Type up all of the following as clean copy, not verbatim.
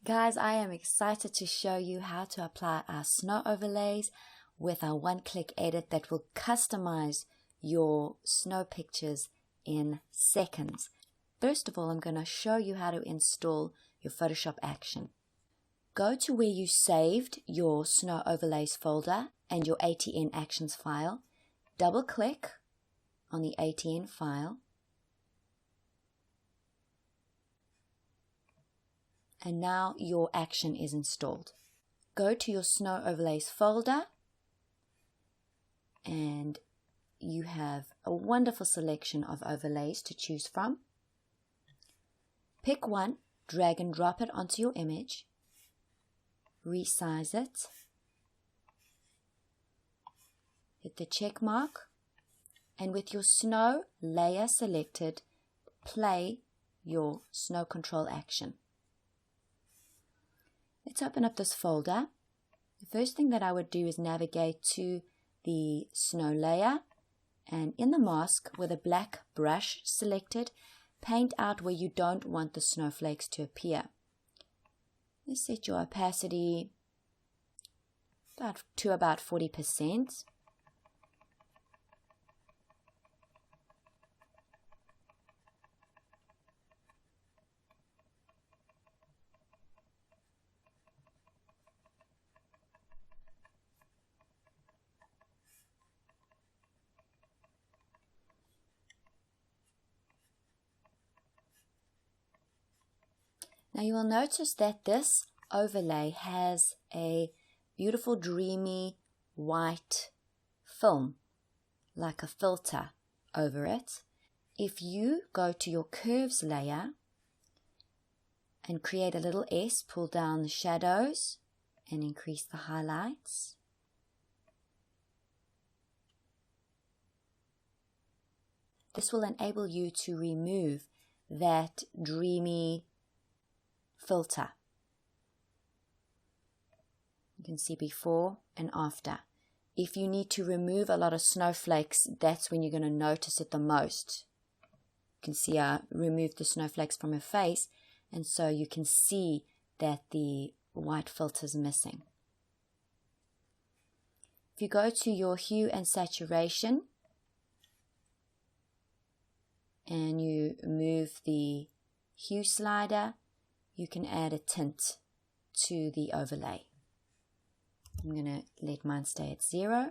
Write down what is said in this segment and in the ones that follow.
Guys, I am excited to show you how to apply our snow overlays with our one-click edit that will customize your snow pictures in seconds. First of all, I'm going to show you how to install your Photoshop action. Go to where you saved your snow overlays folder and your ATN actions file. Double click on the ATN file. And now your action is installed. Go to your snow overlays folder and you have a wonderful selection of overlays to choose from. Pick one, drag and drop it onto your image, resize it, hit the check mark, and with your snow layer selected, play your snow control action. Let's open up this folder. The first thing that I would do is navigate to the snow layer, and in the mask with a black brush selected, paint out where you don't want the snowflakes to appear. Let's set your opacity to about 40%. Now you will notice that this overlay has a beautiful dreamy white film, like a filter over it. If you go to your curves layer and create a little S, pull down the shadows and increase the highlights. This will enable you to remove that dreamy filter. You can see before and after. If you need to remove a lot of snowflakes, that's when you're going to notice it the most. You can see I removed the snowflakes from her face, and so you can see that the white filter is missing. If you go to your hue and saturation and you move the hue slider, you can add a tint to the overlay. I'm going to let mine stay at 0.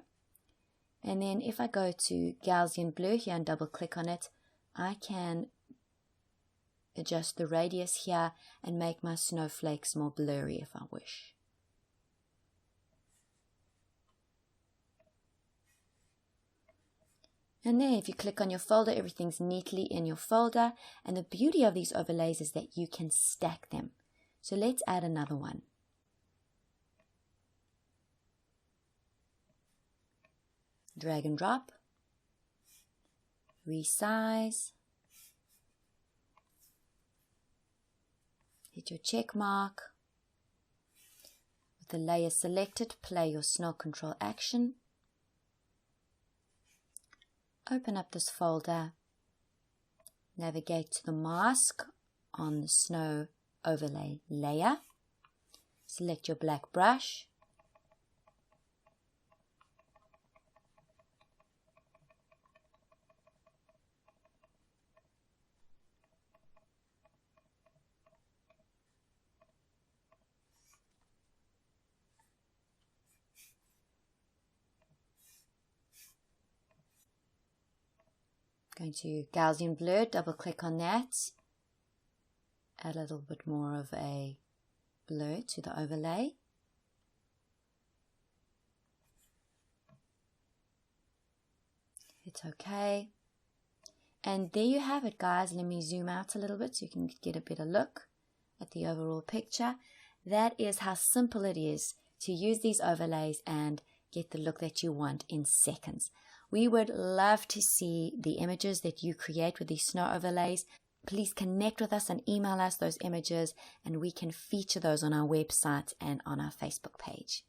And then if I go to Gaussian blur here and double click on it, I can adjust the radius here and make my snowflakes more blurry if I wish. And then if you click on your folder, everything's neatly in your folder. And the beauty of these overlays is that you can stack them. So let's add another one. Drag and drop. Resize. Hit your check mark. With the layer selected, play your snow control action. Open up this folder, navigate to the mask on the snow overlay layer, select your black brush, going to Gaussian blur, double click on that, add a little bit more of a blur to the overlay. Hit OK. And there you have it, guys. Let me zoom out a little bit so you can get a better look at the overall picture. That is how simple it is to use these overlays and get the look that you want in seconds. We would love to see the images that you create with these snow overlays. Please connect with us and email us those images, and we can feature those on our website and on our Facebook page.